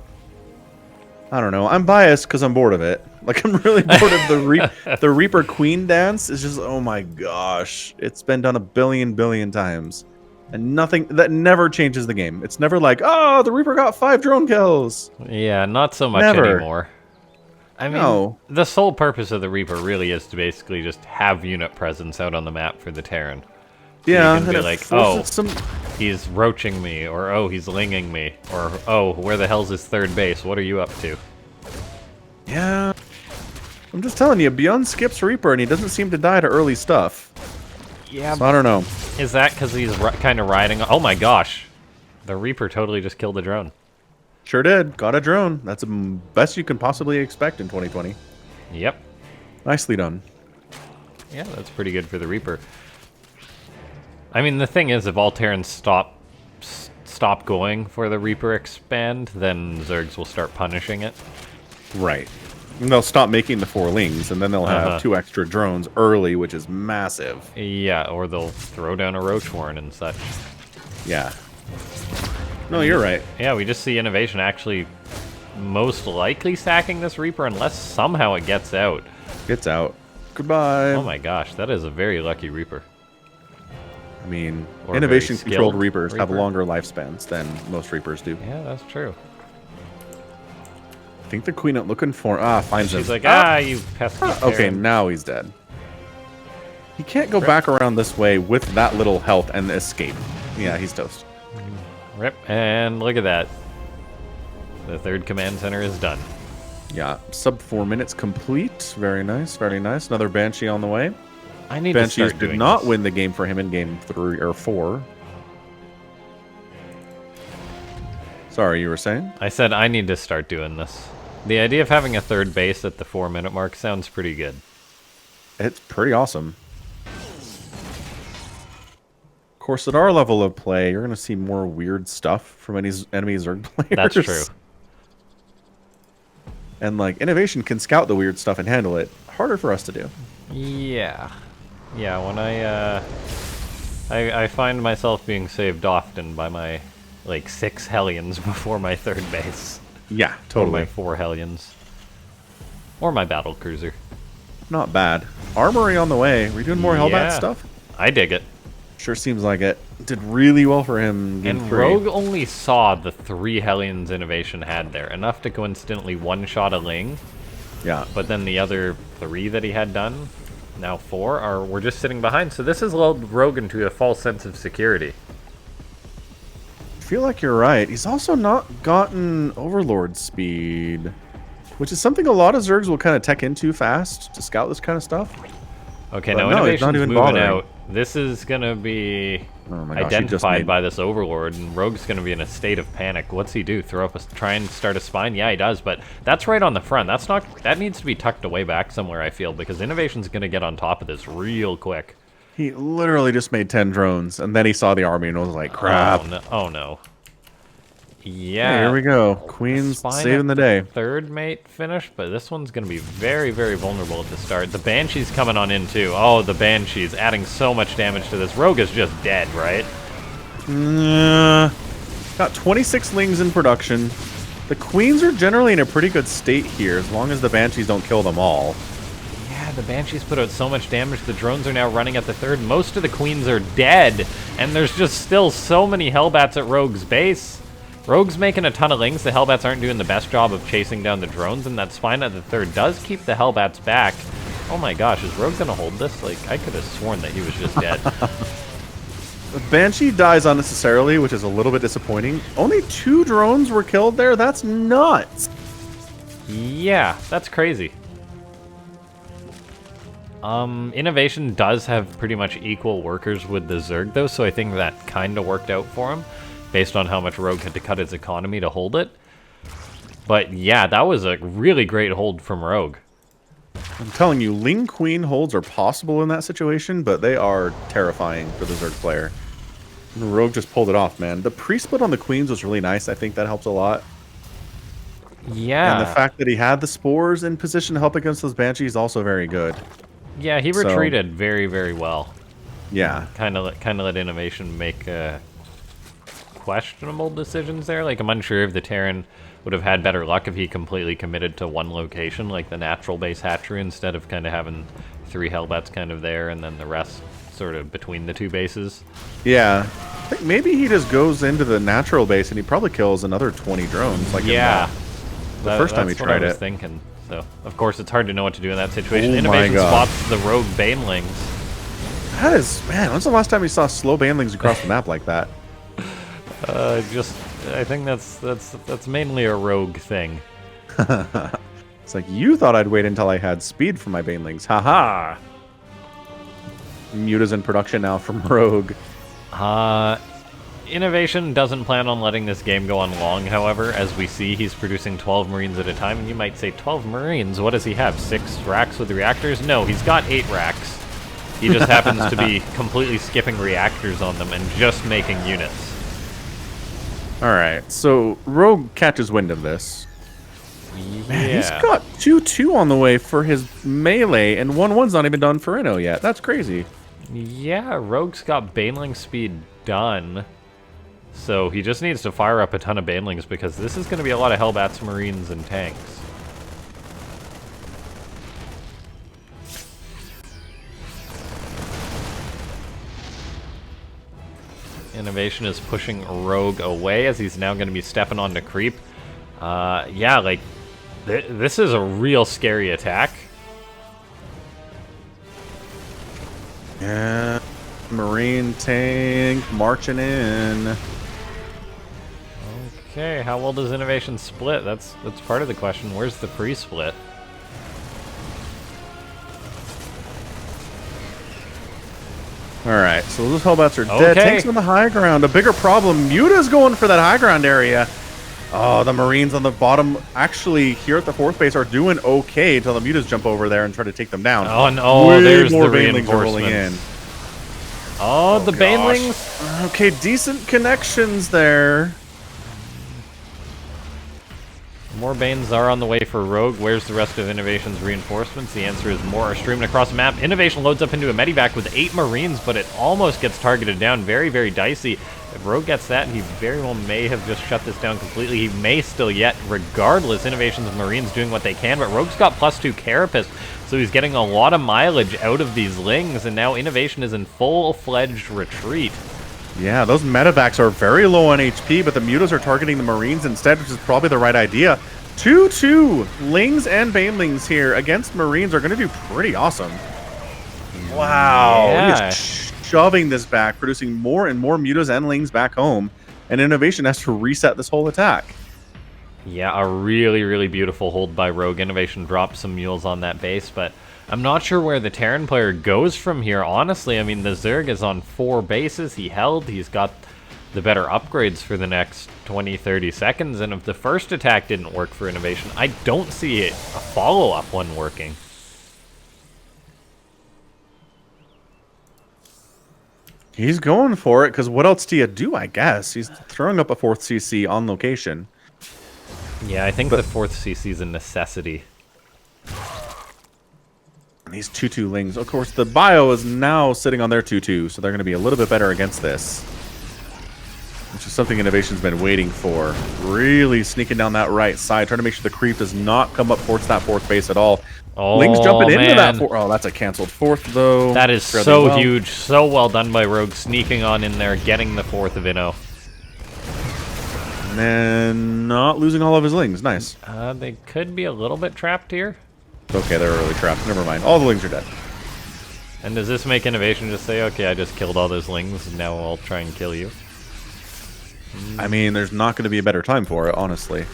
I don't know. I'm biased because I'm bored of it. Like, I'm really bored of the Reaper Queen dance. Is just, oh my gosh. It's been done a billion times. And nothing, that never changes the game. It's never like, oh, the Reaper got 5 drone kills. Yeah, not so much Never. anymore. I mean, No. the sole purpose of the Reaper really is to basically just have unit presence out on the map for the Terran. So Yeah, you can be like, oh, he's roaching me, or oh, he's linging me, or oh, where the hell's his third base? What are you up to? Yeah. I'm just telling you, Beyond skips Reaper and he doesn't seem to die to early stuff. Yeah. So I don't know. Is that because he's kind of riding? Oh my gosh. The Reaper totally just killed the drone. Sure did. Got a drone. That's the best you can possibly expect in 2020. Yep. Nicely done. Yeah, that's pretty good for the Reaper. I mean, the thing is, if all Terrans stop going for the Reaper expand, then Zergs will start punishing it. Right. And they'll stop making the 4 lings, and then they'll have 2 extra drones early, which is massive. Yeah, or they'll throw down a Roach Warren and such. Yeah. No, you're right. Yeah, we just see INnoVation actually most likely sacking this Reaper unless somehow it gets out. Gets out. Goodbye. Oh my gosh, that is a very lucky Reaper. I mean, Or INnoVation-controlled Reapers have longer lifespans than most Reapers do. Yeah, that's true. I think the Queen ain't looking for... finds him. She's like, you pesky Okay, Terran. now he's dead. He can't go back around this way with that little health and escape. Yeah, he's toast. Rip, and look at that. The 3rd command center is done. Yeah, sub 4 minutes complete. Very nice, very nice. Another Banshee on the way. I need Banshees to start doing did not this. win the game for him in game 3 or 4. Sorry, you were saying? I said I need to start doing this. The idea of having a 3rd base at the 4-minute mark sounds pretty good. It's pretty awesome. Of course, at our level of play, you're going to see more weird stuff from any enemy Zerg players. That's true. And, like, INnoVation can scout the weird stuff and handle it. Harder for us to do. Yeah. Yeah, when I find myself being saved often by my, like, 6 Hellions before my 3rd base. Yeah, totally. Or my 4 Hellions. Or my battle cruiser. Not bad. Armory on the way. Are we doing more Hellbat stuff? I dig it. Sure seems like it. Did really well for him. And 3. Rogue only saw the 3 Hellions INnoVation had there. Enough to coincidentally one-shot a Ling. Yeah. But then the other 3 that he had done, now 4, were just sitting behind. So this has lulled Rogue into a false sense of security. I feel like you're right. He's also not gotten Overlord speed, which is something a lot of Zergs will kind of tech into fast to scout this kind of stuff. Okay, But now no, he's not INnoVation's even moving bothering. out. This is going to be identified by this Overlord, and Rogue's going to be in a state of panic. What's he do? Try and start a spine? Yeah, he does, but that's right on the front. That needs to be tucked away back somewhere, I feel, because INnoVation's going to get on top of this real quick. He literally just made 10 drones, and then he saw the army and was like, crap. Oh, no. Oh, no. Yeah. Hey, here we go. Queen's saving the day. 3rd mate finish, but this one's going to be very, very vulnerable at the start. The Banshee's coming on in, too. Oh, the Banshee's adding so much damage to this. Rogue is just dead, right? Got 26 Lings in production. The Queens are generally in a pretty good state here, as long as the Banshees don't kill them all. Yeah, the Banshees put out so much damage. The drones are now running at the 3rd. Most of the Queens are dead, and there's just still so many Hellbats at Rogue's base. Rogue's making a ton of Lings. The Hellbats aren't doing the best job of chasing down the drones, and that spine at the 3rd does keep the Hellbats back. Oh my gosh, is Rogue gonna hold this? Like, I could have sworn that he was just dead. The Banshee dies unnecessarily, which is a little bit disappointing. Only 2 drones were killed there? That's nuts! Yeah, that's crazy. INnoVation does have pretty much equal workers with the Zerg, though, so I think that kind of worked out for him, based on how much Rogue had to cut his economy to hold it. But yeah, that was a really great hold from Rogue. I'm telling you, Ling Queen holds are possible in that situation, but they are terrifying for the Zerg player. And Rogue just pulled it off, man. The pre-split on the Queens was really nice. I think that helps a lot. Yeah. And the fact that he had the Spores in position to help against those Banshees is also very good. Yeah, he retreated very, very well. Yeah. Kind of let INnoVation make questionable decisions there. Like, I'm unsure if the Terran would have had better luck if he completely committed to one location, like the natural base hatchery, instead of kind of having 3 Hellbats kind of there and then the rest sort of between the 2 bases. Yeah. I think maybe he just goes into the natural base and he probably kills another 20 drones. Like yeah. The first time he tried it. That's what I was thinking. So, of course, it's hard to know what to do in that situation. Oh INnoVation spots the rogue banelings. That is, man, when's the last time you saw slow banelings across the map like that? I think that's mainly a rogue thing. It's like, you thought I'd wait until I had speed for my banelings. Haha! Muta's in production now from Rogue. INnoVation doesn't plan on letting this game go on long, however. As we see, he's producing 12 Marines at a time, and you might say, 12 Marines? What does he have, 6 racks with reactors? No, he's got 8 racks. He just happens to be completely skipping reactors on them and just making units. Alright, so Rogue catches wind of this. Yeah. Man, he's got 2-2 on the way for his melee, and 1-1's not even done for Inno yet. That's crazy. Yeah, Rogue's got Baneling speed done. So he just needs to fire up a ton of Banelings because this is going to be a lot of Hellbats, Marines, and tanks. INnoVation is pushing Rogue away as he's now going to be stepping on to creep. Yeah, like, this is a real scary attack. Yeah, Marine tank marching in. Okay, how well does INnoVation split? That's part of the question. Where's the pre-split? Alright, so those Hellbats are dead. Tanks on the high ground. A bigger problem. Muta's going for that high ground area. Oh, the Marines on the bottom, actually, here at the 4th base, are doing okay until the Mutas jump over there and try to take them down. Oh, no, there's the reinforcements. Rolling in. Oh, the Banelings. Okay, decent connections there. More Banes are on the way for Rogue. Where's the rest of INnoVation's reinforcements? The answer is more are streaming across the map. INnoVation loads up into a medivac with 8 Marines, but it almost gets targeted down. Very, very dicey. If Rogue gets that, he very well may have just shut this down completely. He may still yet, regardless. INnoVation's Marines doing what they can, but Rogue's got +2 Carapace, so he's getting a lot of mileage out of these Lings, and now INnoVation is in full-fledged retreat. Yeah, those medevacs are very low on HP, but the Mutas are targeting the Marines instead, which is probably the right idea. 2-2 Lings and Banelings here against Marines are going to do pretty awesome. Wow. Yeah. He is shoving this back, producing more and more Mutas and Lings back home, and INnoVation has to reset this whole attack. Yeah, a really, really beautiful hold by Rogue. INnoVation dropped some mules on that base, but I'm not sure where the Terran player goes from here, honestly. I mean, the Zerg is on 4 bases. He held. He's got the better upgrades for the next 20, 30 seconds, and if the first attack didn't work for INnoVation, I don't see a follow-up one working. He's going for it, because what else do you do, I guess? He's throwing up a 4th CC on location. Yeah, I think the 4th CC is a necessity. These 2-2 Lings. Of course, the bio is now sitting on their 2-2, so they're going to be a little bit better against this. Which is something INnoVation's been waiting for. Really sneaking down that right side, trying to make sure the creep does not come up towards that 4th base at all. Oh, Lings jumping into that 4th. man. Oh, that's a canceled 4th, though. That is so huge. So well done by Rogue, sneaking on in there, getting the 4th of Inno. And then not losing all of his Lings. Nice. They could be a little bit trapped here. Okay, they're really trapped. Never mind. All the Lings are dead. And does this make INnoVation just say, okay, I just killed all those Lings, and now I'll try and kill you? I mean, there's not going to be a better time for it, honestly.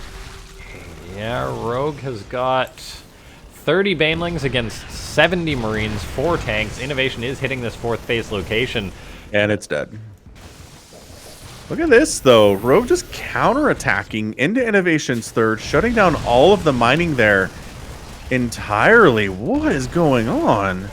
Yeah, Rogue has got 30 Banelings against 70 Marines, 4 tanks. INnoVation is hitting this 4th base location. And it's dead. Look at this, though. Rogue just counter-attacking into INnoVation's 3rd, shutting down all of the mining there entirely. What is going on?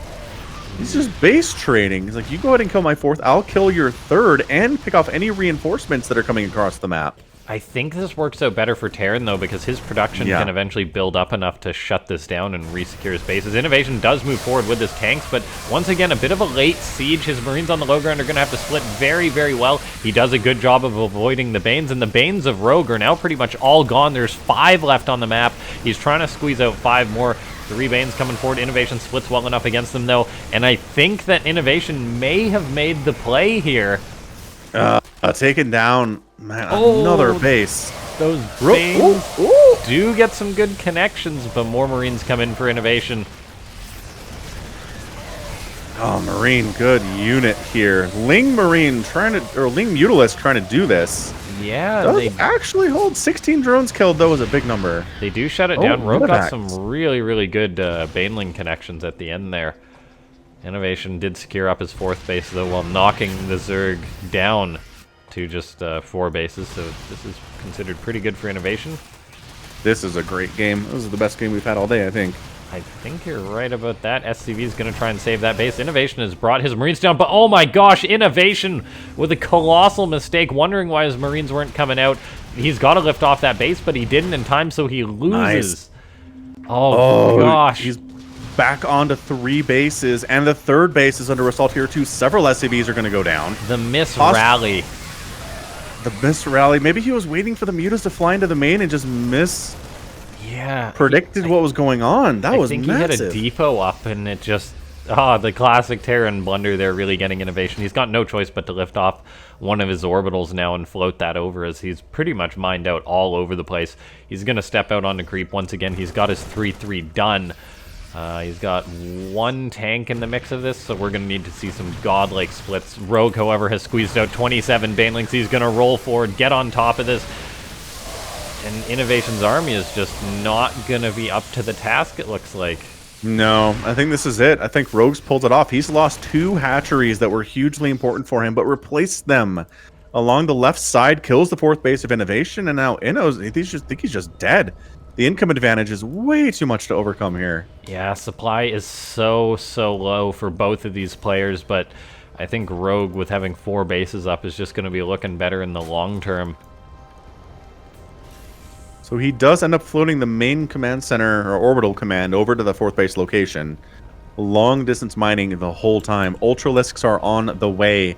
He's just base trading. He's like, you go ahead and kill my 4th, I'll kill your 3rd, and pick off any reinforcements that are coming across the map. I think this works out better for Terran, though, because his production can eventually build up enough to shut this down and re-secure his bases. INnoVation does move forward with his tanks, but once again, a bit of a late siege. His Marines on the low ground are going to have to split very, very well. He does a good job of avoiding the Banes, and the Banes of Rogue are now pretty much all gone. There's 5 left on the map. He's trying to squeeze out 5 more. 3 Banes coming forward. INnoVation splits well enough against them, though, and I think that INnoVation may have made the play here. Taken down, man, another base. Those Banes do get some good connections, but more Marines come in for INnoVation. Oh, Marine, good unit here. Ling Marine Ling Mutalisk trying to do this. Yeah, they actually hold 16 drones killed, though, is a big number. They do shut it down. Rogue got some really, really good Baneling connections at the end there. INnoVation did secure up his 4th base, though, while knocking the Zerg down to just 4 bases, so this is considered pretty good for INnoVation. This is a great game. This is the best game we've had all day, I think. I think you're right about that. SCV is going to try and save that base. INnoVation has brought his Marines down, but oh my gosh, INnoVation with a colossal mistake, wondering why his Marines weren't coming out. He's got to lift off that base, but he didn't in time, so he loses. Nice. Oh gosh. He's back onto 3 bases, and the 3rd base is under assault here too. Several SCVs are going to go down. The miss rally. The miss rally. Maybe he was waiting for the mutas to fly into the main and just predicted what was going on. That was massive. I think he had a depot up, and it just... the classic Terran blunder there, really getting INnoVation. He's got no choice but to lift off one of his orbitals now and float that over, as he's pretty much mined out all over the place. He's going to step out on the creep once again. He's got his 3-3 done. He's got 1 tank in the mix of this, so we're going to need to see some godlike splits. Rogue, however, has squeezed out 27 Banelings. He's going to roll forward, get on top of this. And INnoVation's army is just not going to be up to the task, it looks like. No, I think this is it. I think Rogue's pulled it off. He's lost 2 hatcheries that were hugely important for him, but replaced them along the left side, kills the 4th base of INnoVation, and now he's just dead. The income advantage is way too much to overcome here. Yeah, supply is so low for both of these players, but I think Rogue, with having 4 bases up, is just going to be looking better in the long term. So he does end up floating the main command center, or orbital command, over to the 4th base location. Long distance mining the whole time. Ultralisks are on the way.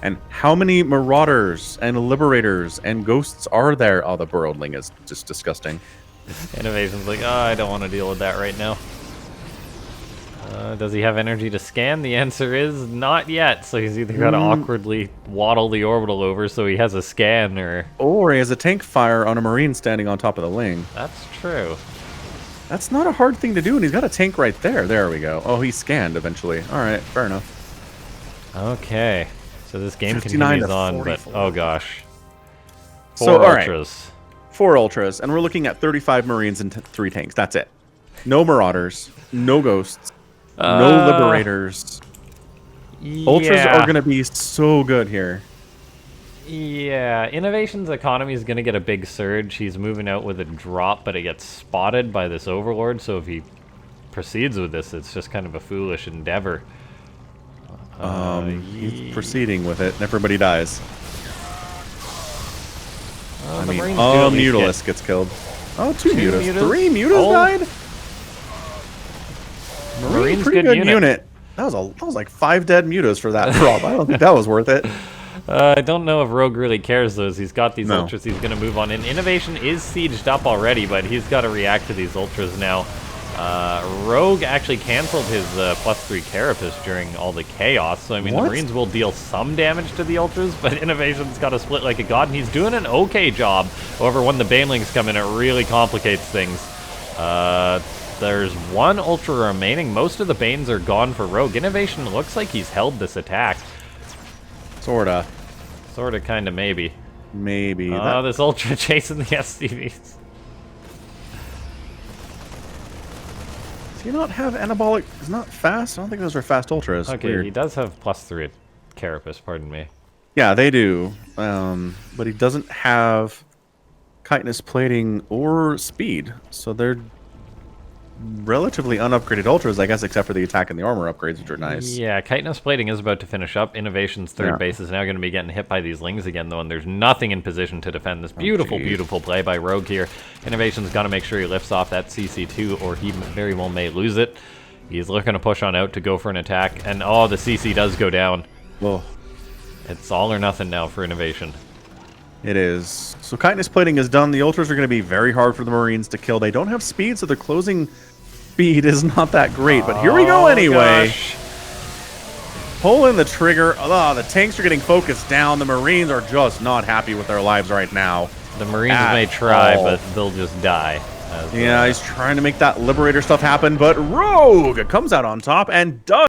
And how many Marauders and Liberators and Ghosts are there? Oh, the Burrowedling is just disgusting. INnoVation's like, I don't want to deal with that right now. Does he have energy to scan? The answer is not yet. So he's either got to awkwardly waddle the orbital over so he has a scan, or he has a tank fire on a Marine standing on top of the Ling. That's true. That's not a hard thing to do, and he's got a tank right there. There we go. Oh, he scanned eventually. All right, fair enough. Okay. So this game continues on, but oh gosh. 4 Ultras. Right. 4 Ultras, and we're looking at 35 Marines and 3 tanks. That's it. No Marauders, no Ghosts, no Liberators. Ultras are going to be so good here. Yeah, INnoVation's economy is going to get a big surge. He's moving out with a drop, but it gets spotted by this Overlord, so if he proceeds with this, it's just kind of a foolish endeavor. He's proceeding with it, and everybody dies. I mean, Mutalisk gets killed. Oh, 2 mutas. 3 mutas died? Marine's pretty good unit. That was like 5 dead mutas for that drop. I don't think that was worth it. I don't know if Rogue really cares, though, as he's got these Ultras he's going to move on. And INnoVation is sieged up already, but he's got to react to these Ultras now. Rogue actually canceled his +3 Carapace during all the chaos, so I mean, the Marines will deal some damage to the Ultras, but INnoVation's got to split like a god, and he's doing an okay job. However, when the Banelings come in, it really complicates things. There's 1 Ultra remaining. Most of the Banes are gone for Rogue. INnoVation looks like he's held this attack. Sorta, kinda, maybe. Maybe. This Ultra chasing the SCVs. Does he not have anabolic? He's not fast? I don't think those are fast Ultras. Okay, weird. He does have +3 Carapace, pardon me. Yeah, they do. But he doesn't have chitinous plating or speed. So they're relatively unupgraded ultras, I guess, except for the attack and the armor upgrades, which are nice. Yeah, Chitinous Plating is about to finish up. INnoVation's third base is now going to be getting hit by these Lings again, though, and there's nothing in position to defend this. Beautiful, beautiful play by Rogue here. INnoVation's got to make sure he lifts off that CC2, or he very well may lose it. He's looking to push on out to go for an attack, and oh, the CC does go down. Whoa. It's all or nothing now for INnoVation. It is. So Chitinous Plating is done. The ultras are going to be very hard for the Marines to kill. They don't have speed, so their closing speed is not that great. But here we go anyway. Gosh. Pulling the trigger. Oh, the tanks are getting focused down. The Marines are just not happy with their lives right now. The Marines may try, but they'll just die. Yeah, he's trying to make that Liberator stuff happen, but Rogue comes out on top and does.